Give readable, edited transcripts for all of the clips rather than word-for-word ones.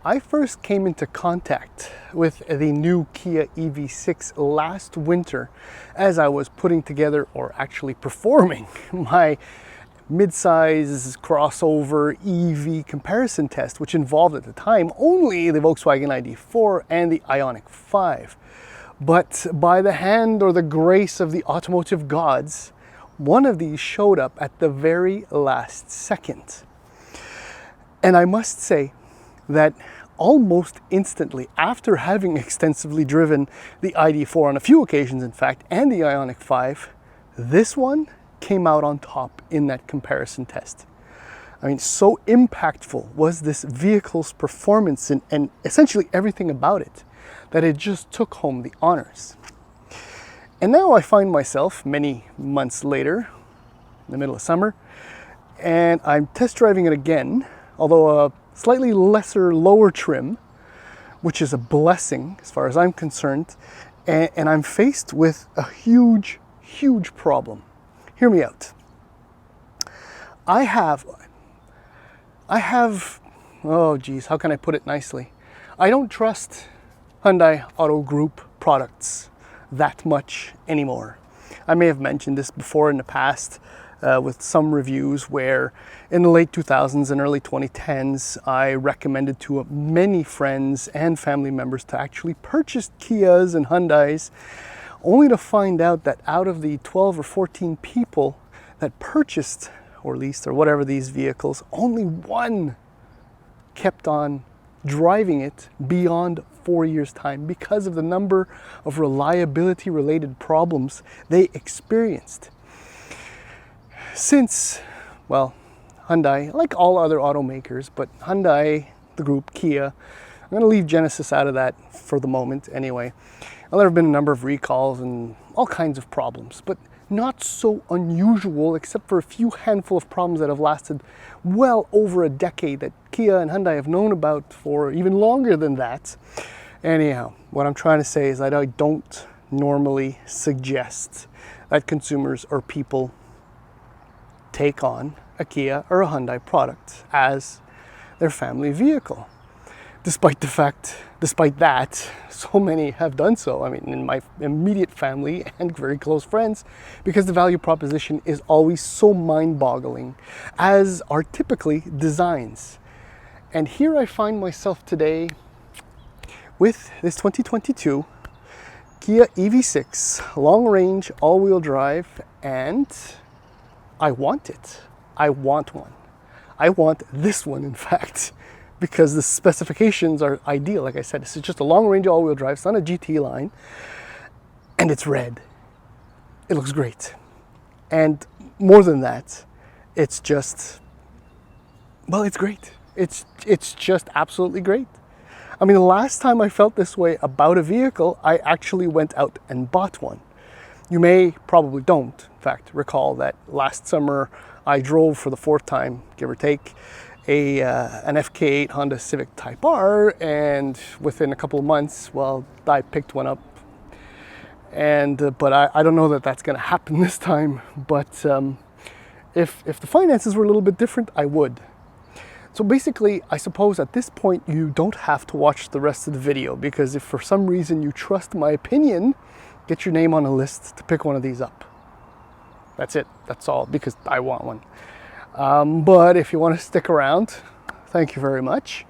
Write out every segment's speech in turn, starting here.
I first came into contact with the new Kia EV6 last winter as I was putting together, or actually performing, my mid-size crossover EV comparison test, which involved at the time only the Volkswagen ID4 and the Ioniq 5. But by the hand or the grace of the automotive gods, one of these showed up at the very last second. And I must say that almost instantly, after having extensively driven the ID4 on a few occasions, in fact, and the Ioniq 5, this one came out on top in that comparison test. I mean, so impactful was this vehicle's performance and essentially everything about it, that it just took home the honors. And now I find myself many months later, in the middle of summer, and I'm test driving it again, although a slightly lesser, lower trim, which is a blessing as far as I'm concerned, and I'm faced with a huge, huge problem. Hear me out. I have, oh geez, how can I put it nicely? I don't trust Hyundai Auto Group products that much anymore. I may have mentioned this before in the past with some reviews where in the late 2000s and early 2010s, I recommended to many friends and family members to actually purchase Kias and Hyundais, only to find out that out of the 12 or 14 people that purchased or leased or whatever these vehicles, only one kept on driving it beyond 4 years' time because of the number of reliability related problems they experienced. Since, well, Hyundai, like all other automakers, but Hyundai, the group, Kia, I'm going to leave Genesis out of that for the moment anyway. Well, there have been a number of recalls and all kinds of problems, but not so unusual except for a few handful of problems that have lasted well over a decade that Kia and Hyundai have known about for even longer than that. Anyhow, what I'm trying to say is that I don't normally suggest that consumers or people take on a Kia or a Hyundai product as their family vehicle. Despite that, so many have done so. I mean, in my immediate family and very close friends, because the value proposition is always so mind-boggling, as are typically designs. And here I find myself today with this 2022 Kia EV6 long-range all-wheel drive, and I want it. I want one. I want this one, in fact, because the specifications are ideal. Like I said, this is just a long-range all-wheel drive. It's on a GT line, and it's red. It looks great. And more than that, it's just, well, it's great. It's just absolutely great. I mean, the last time I felt this way about a vehicle, I actually went out and bought one. You may, probably don't, in fact, recall that last summer I drove for the fourth time, give or take, an FK8 Honda Civic Type R, and within a couple of months, well, I picked one up. And but I don't know that that's going to happen this time. But if the finances were a little bit different, I would. So basically, I suppose at this point you don't have to watch the rest of the video, because if for some reason you trust my opinion, get your name on a list to pick one of these up. That's it. That's all, because I want one. But if you want to stick around, thank you very much,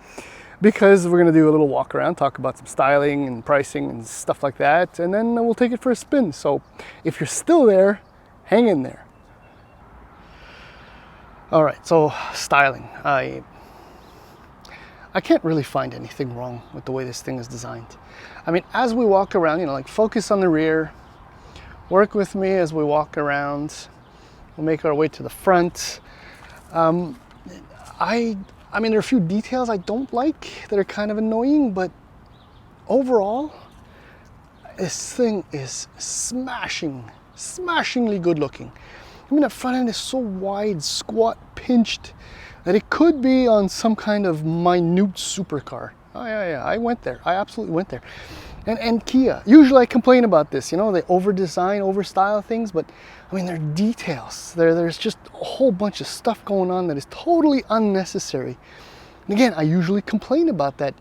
because we're going to do a little walk around, talk about some styling and pricing and stuff like that, and then we'll take it for a spin. So if you're still there, hang in there. All right, so styling. I can't really find anything wrong with the way this thing is designed. I mean, as we walk around, you know, like focus on the rear, work with me as we walk around. We'll make our way to the front. I mean, there are a few details I don't like that are kind of annoying, but overall, this thing is smashingly good looking. I mean, that front end is so wide, squat, pinched, that it could be on some kind of minute supercar. Oh yeah, I went there. I absolutely went there. And Kia, usually I complain about this, you know, they over-design, over-style things, but I mean, there are details. There's just a whole bunch of stuff going on that is totally unnecessary. And again, I usually complain about that,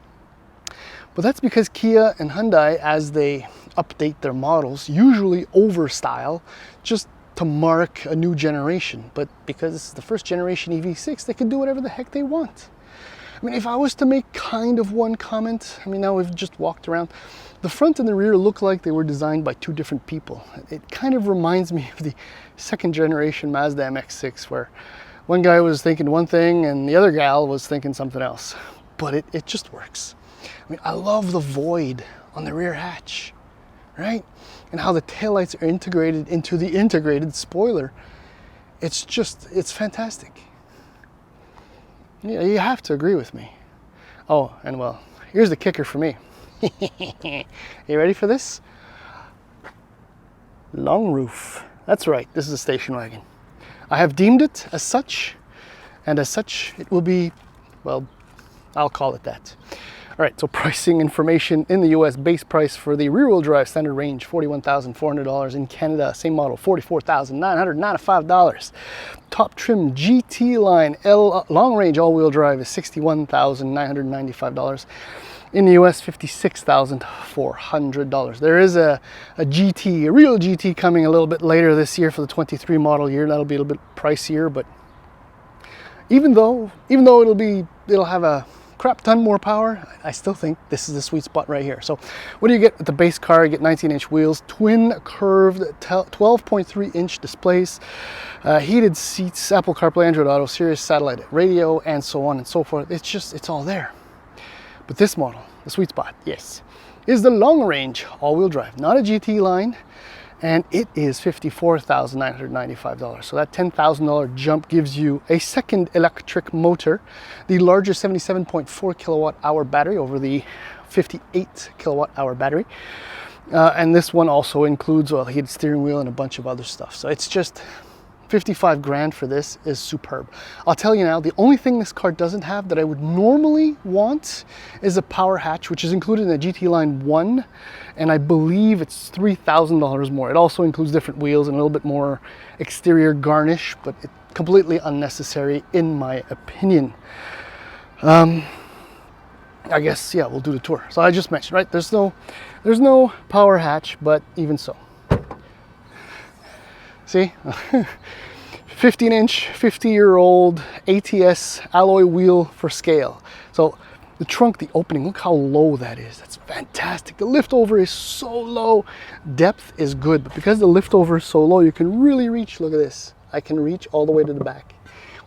but that's because Kia and Hyundai, as they update their models, usually overstyle just to mark a new generation. But because this is the first generation EV6, they can do whatever the heck they want. I mean, if I was to make kind of one comment, I mean, now we've just walked around, the front and the rear look like they were designed by two different people. It kind of reminds me of the second generation Mazda MX-6, where one guy was thinking one thing and the other gal was thinking something else. But it just works. I mean, I love the void on the rear hatch, right? And how the taillights are integrated into the integrated spoiler. It's fantastic. Yeah, you have to agree with me. Oh, and well, here's the kicker for me. You ready for this? Long roof. That's right, this is a station wagon. I have deemed it as such, and as such it will be, well, I'll call it that. All right, so pricing information in the US, base price for the rear-wheel drive standard range, $41,400. In Canada, same model, $44,995. Top trim GT line long range all-wheel drive is $61,995. In the US, $56,400. There is a GT, a real GT coming a little bit later this year for the 23 model year. That'll be a little bit pricier, but even though it'll have a crap ton more power, I still think this is the sweet spot right here. So what do you get with the base car? You get 19-inch wheels, twin curved 12.3-inch displays, heated seats, Apple CarPlay, Android Auto, Sirius satellite radio, and so on and so forth. It's all there. But this model, the sweet spot, yes, is the long range all-wheel drive, not a GT line, and it is $54,995. So that $10,000 jump gives you a second electric motor, the larger 77.4 kilowatt hour battery over the 58 kilowatt hour battery. And this one also includes a heated steering wheel and a bunch of other stuff. So it's just 55 grand for this is superb. I'll tell you now, the only thing this car doesn't have that I would normally want is a power hatch, which is included in the GT Line 1, and I believe it's $3,000 more. It also includes different wheels and a little bit more exterior garnish, but it's completely unnecessary in my opinion. I guess, yeah, we'll do the tour. So I just mentioned, right, there's no power hatch, but even so. See? 15-inch, 50-year-old ATS alloy wheel for scale. So the trunk, the opening, look how low that is. That's fantastic. The liftover is so low. Depth is good, but because the liftover is so low, you can really reach, look at this. I can reach all the way to the back,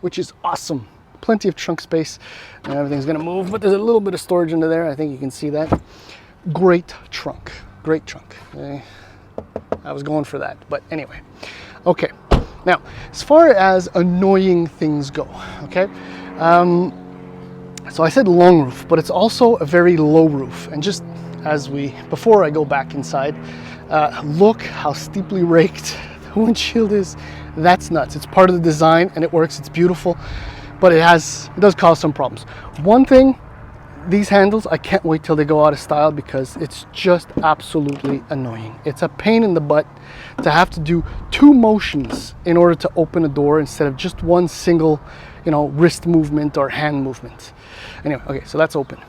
which is awesome. Plenty of trunk space, and everything's gonna move, but there's a little bit of storage under there. I think you can see that. Great trunk, great trunk. I was going for that, but anyway. Okay, now, as far as annoying things go, okay, so I said long roof, but it's also a very low roof. And just before I go back inside, look how steeply raked the windshield is. That's nuts. It's part of the design and it works, it's beautiful, but it does cause some problems. One thing, these handles, I can't wait till they go out of style because it's just absolutely annoying. It's a pain in the butt to have to do two motions in order to open a door instead of just one single, wrist movement or hand movement. Anyway, okay, so that's open.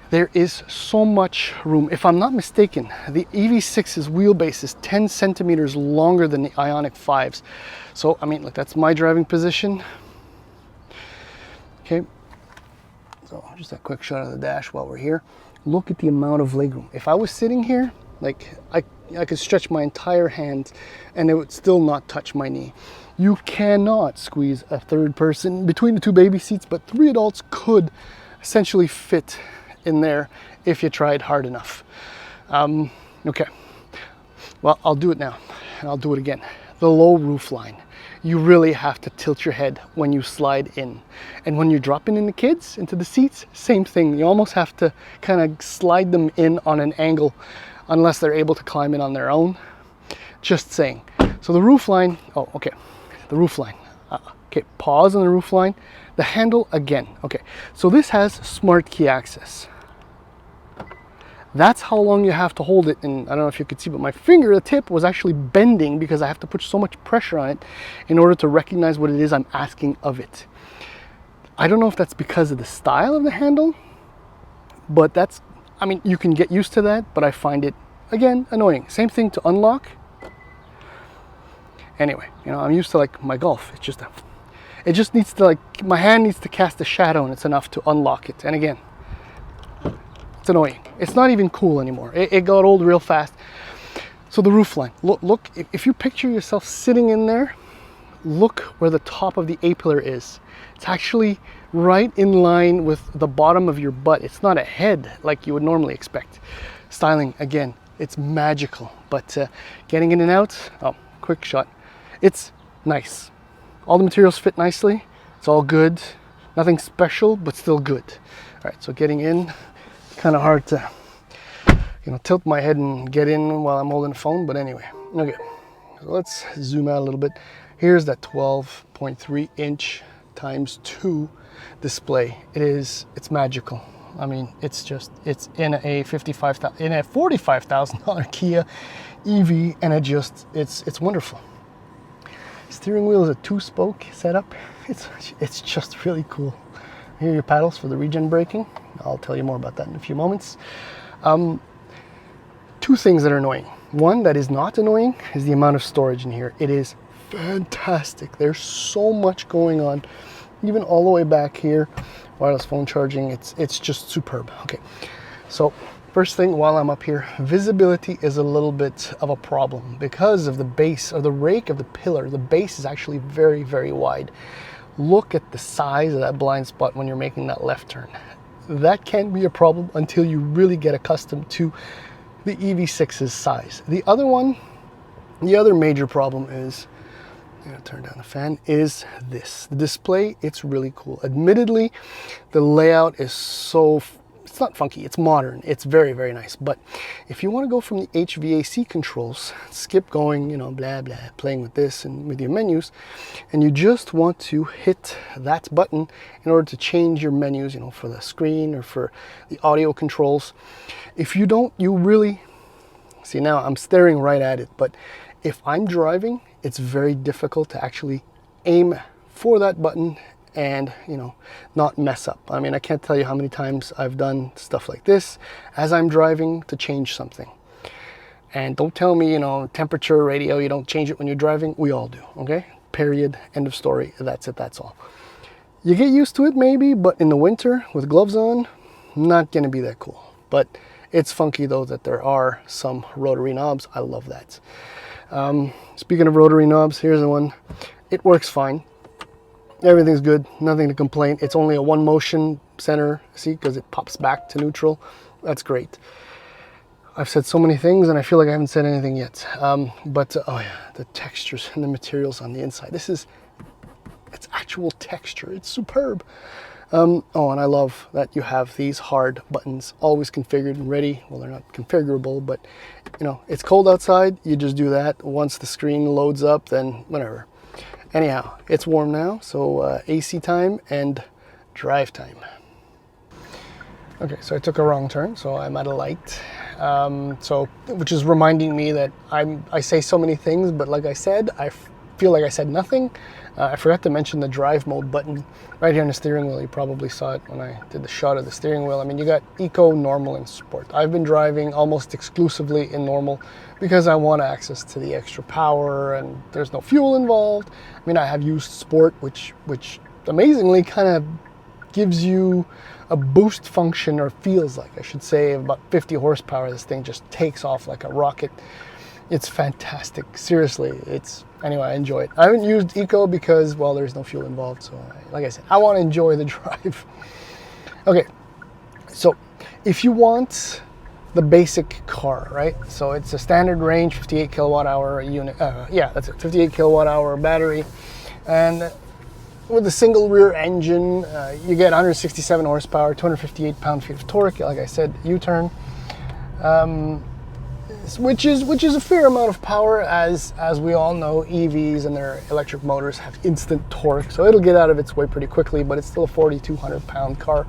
There is so much room. If I'm not mistaken, the EV6's wheelbase is 10 centimeters longer than the Ioniq 5s. So, I mean, look, that's my driving position. Okay. So just a quick shot of the dash while we're here. Look at the amount of legroom. If I was sitting here, like I could stretch my entire hand and it would still not touch my knee. You cannot squeeze a third person between the two baby seats, but 3 adults could essentially fit in there if you tried hard enough. Okay, well, I'll do it now and I'll do it again. The low roof line. You really have to tilt your head when you slide in. And when you're dropping in the kids into the seats, same thing. You almost have to kind of slide them in on an angle unless they're able to climb in on their own. Just saying. So the roof line, oh, okay. The roof line. Okay, pause on the roof line. The handle again. Okay, so this has smart key access. That's how long you have to hold it. And I don't know if you could see, but my finger, the tip, was actually bending because I have to put so much pressure on it in order to recognize what it is I'm asking of it. I don't know if that's because of the style of the handle, but that's, I mean, you can get used to that, but I find it, again, annoying. Same thing to unlock. Anyway, you know, I'm used to like my Golf. It just needs to, like, my hand needs to cast a shadow and it's enough to unlock it. And again, it's annoying. It's not even cool anymore. It got old real fast. So the roofline, look, if you picture yourself sitting in there, look where the top of the A-pillar is. It's actually right in line with the bottom of your butt. It's not a head like you would normally expect. Styling, again, it's magical. But getting in and out, oh, quick shot. It's nice. All the materials fit nicely. It's all good. Nothing special, but still good. All right, so getting in, kind of hard to, you know, tilt my head and get in while I'm holding the phone, but anyway. Okay, so let's zoom out a little bit. Here's that 12.3 inch times 2 display. It's magical. I mean, it's in a $45,000 Kia EV, and it's wonderful. Steering wheel is a 2-spoke setup. It's just really cool. Here are your paddles for the regen braking. I'll tell you more about that in a few moments. 2 things that are annoying. One that is not annoying is the amount of storage in here. It is fantastic. There's so much going on, even all the way back here. Wireless phone charging, it's just superb. Okay, so first thing while I'm up here, visibility is a little bit of a problem because of the base or the rake of the pillar. The base is actually very, very wide. Look at the size of that blind spot when you're making that left turn. That can be a problem until you really get accustomed to the EV6's size. The other major problem is, I'm gonna turn down the fan, is this. The display, it's really cool. Admittedly, the layout is it's not funky, it's modern. It's very, very nice. But if you want to go from the HVAC controls, skip going, you know, blah, blah, playing with this and with your menus, and you just want to hit that button in order to change your menus, you know, for the screen or for the audio controls. If you don't, you really, see now I'm staring right at it, but if I'm driving, it's very difficult to actually aim for that button and, you know, not mess up. I mean, I can't tell you how many times I've done stuff like this as I'm driving to change something. And don't tell me, you know, temperature, radio, you don't change it when you're driving. We all do, okay? Period, end of story. That's it, that's all. You get used to it maybe, but in the winter with gloves on, not gonna be that cool. But it's funky though that there are some rotary knobs. I love that. Speaking of rotary knobs, here's the one. It works fine. Everything's good, nothing to complain. It's only a 1 motion center, see, because it pops back to neutral. That's great. I've said so many things and I feel like I haven't said anything yet. Oh yeah, the textures and the materials on the inside. It's actual texture, it's superb. Oh, and I love that you have these hard buttons always configured and ready. Well, they're not configurable, but you know, it's cold outside, you just do that. Once the screen loads up, then whatever. Anyhow, it's warm now, so AC time and drive time. Okay, so I took a wrong turn, so I'm at a light. Which is reminding me that I say so many things, but like I said, I feel like I said nothing. I forgot to mention the drive mode button right here on the steering wheel. You probably saw it when I did the shot of the steering wheel. I mean, you got Eco, Normal, and Sport. I've been driving almost exclusively in Normal because I want access to the extra power and there's no fuel involved. I mean, I have used Sport, which amazingly kind of gives you a boost function, or feels like, I should say, of about 50 horsepower. This thing just takes off like a rocket. It's fantastic. Seriously, anyway, I enjoy it. I haven't used Eco because, well, there's no fuel involved. So like I said, I want to enjoy the drive. Okay, so if you want the basic car, right? So it's a standard range, 58 kilowatt hour unit. Yeah, that's it, 58 kilowatt hour battery. And with the single rear engine, you get 167 horsepower, 258 pound-feet of torque. Like I said, U-turn. Which is a fair amount of power, as we all know, EVs and their electric motors have instant torque, so it'll get out of its way pretty quickly, but it's still a 4,200 pound car,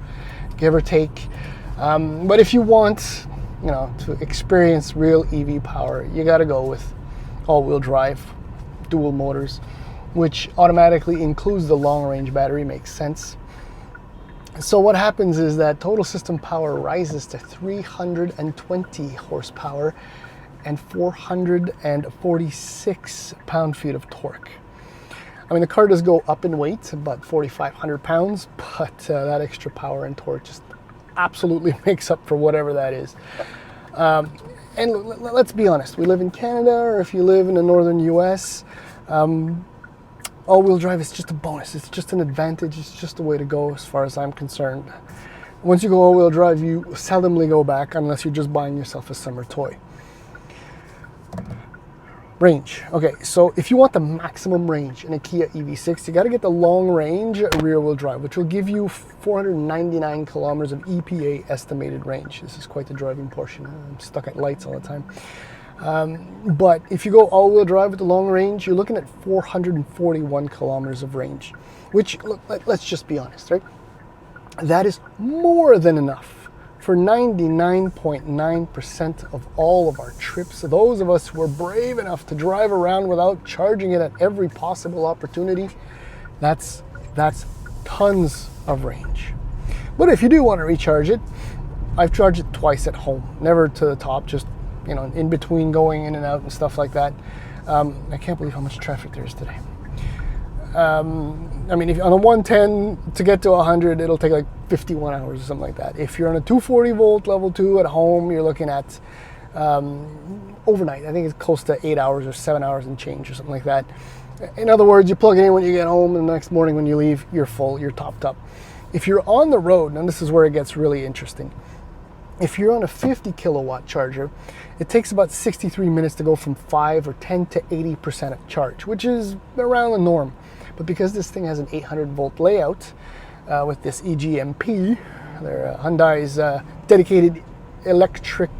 give or take. But if you want, you know, to experience real EV power, you got to go with all-wheel drive, dual motors, which automatically includes the long-range battery. Makes sense. So what happens is that total system power rises to 320 horsepower and 446 pound-feet of torque. I mean, the car does go up in weight, about 4,500 pounds, but that extra power and torque just absolutely makes up for whatever that is. And let's be honest, we live in Canada, or if you live in the northern US, all-wheel drive is just a bonus. It's just an advantage. It's just the way to go as far as I'm concerned. Once you go all-wheel drive, you seldomly go back unless you're just buying yourself a summer toy. Range. Okay, so if you want the maximum range in a Kia EV6, you got to get the long range rear-wheel drive, which will give you 499 kilometers of EPA estimated range. This is quite the driving portion. I'm stuck at lights all the time. But if you go all-wheel drive with the long range, you're looking at 441 kilometers of range, which, look, let's just be honest, right? That is more than enough for 99.9% of all of our trips. Those of us who are brave enough to drive around without charging it at every possible opportunity, that's tons of range. But if you do want to recharge it, I've charged it twice at home, never to the top, just, you know, in between going in and out and stuff like that. I can't believe how much traffic there is today. I mean, if on a 110 to get to 100, it'll take like 51 hours or something like that. If you're on a 240 volt level 2 at home, you're looking at overnight. I think it's close to 8 hours or 7 hours and change or something like that. In other words, you plug it in when you get home, and the next morning when you leave, you're full, you're topped up. If you're on the road, and this is where it gets really interesting, if you're on a 50 kilowatt charger, it takes about 63 minutes to go from 5 or 10 to 80% of charge, which is around the norm. But because this thing has an 800 volt layout with this EGMP, Hyundai's dedicated electric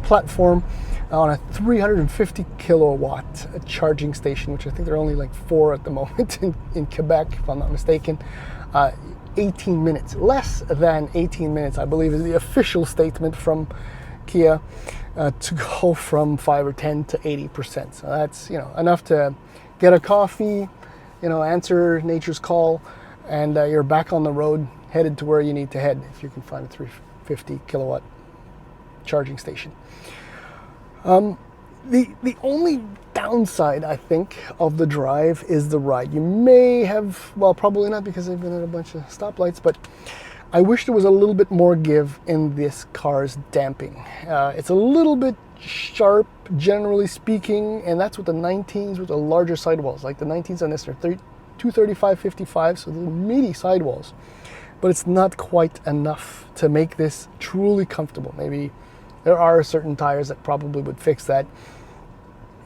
platform on a 350 kilowatt charging station, which I think there are only like 4 at the moment in Quebec, if I'm not mistaken. 18 minutes, less than 18 minutes, I believe, is the official statement from Kia to go from 5 or 10 to 80%. So that's, you know, enough to get a coffee, you know, answer nature's call, and you're back on the road, headed to where you need to head if you can find a 350 kilowatt charging station. The only downside, I think, of the drive is the ride. You may have, well, probably not because I've been at a bunch of stoplights, but I wish there was a little bit more give in this car's damping. It's a little bit sharp, generally speaking, and that's with the 19s with the larger sidewalls. Like the 19s on this are 235/55, so they're meaty sidewalls. But it's not quite enough to make this truly comfortable. Maybe there are certain tires that probably would fix that.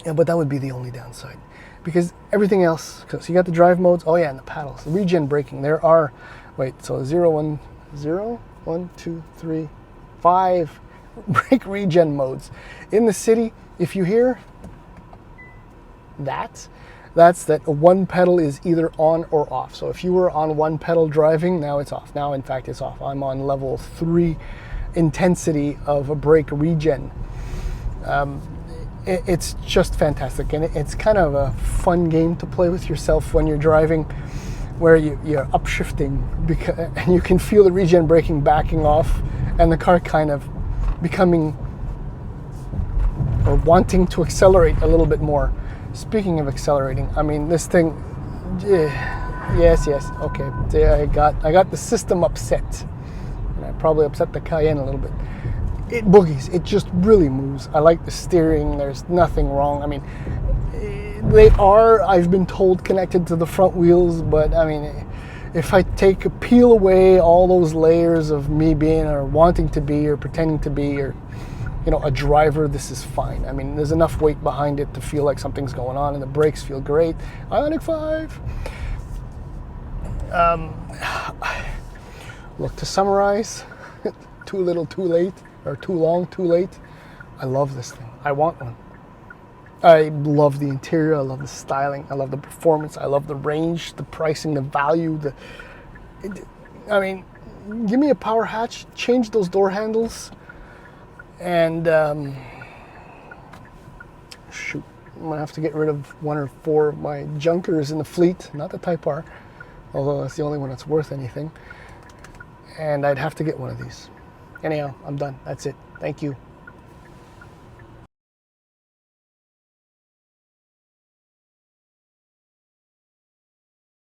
Yeah, but that would be the only downside, because everything else, so you got the drive modes, oh yeah, and the paddles, the regen braking, there are, wait, so 1, 2, 3, 5 brake regen modes. In the city, if you hear that's that one pedal is either on or off. So if you were on one pedal driving, now it's off. Now, in fact, it's off. I'm on level 3 intensity of a brake regen. It's just fantastic, and it's kind of a fun game to play with yourself when you're driving, where you're upshifting, and you can feel the regen braking backing off, and the car kind of becoming or wanting to accelerate a little bit more. Speaking of accelerating, I mean, this thing, yes, okay, I got the system upset, and I probably upset the Cayenne a little bit. It boogies, it just really moves. I like the steering, there's nothing wrong. I mean, they are, I've been told, connected to the front wheels, but I mean, if I peel away all those layers of me being or wanting to be or pretending to be, or, you know, a driver, this is fine. I mean, there's enough weight behind it to feel like something's going on, and the brakes feel great. Ioniq 5. Look, to summarize, too little, too late, or too long, too late. I love this thing. I want one. I love the interior. I love the styling. I love the performance. I love the range, the pricing, the value. I mean, give me a power hatch, change those door handles, and shoot, I'm gonna have to get rid of 1 or 4 of my junkers in the fleet. Not the Type R, although that's the only one that's worth anything. and I'd have to get one of these. Anyhow, I'm done. That's it. Thank you.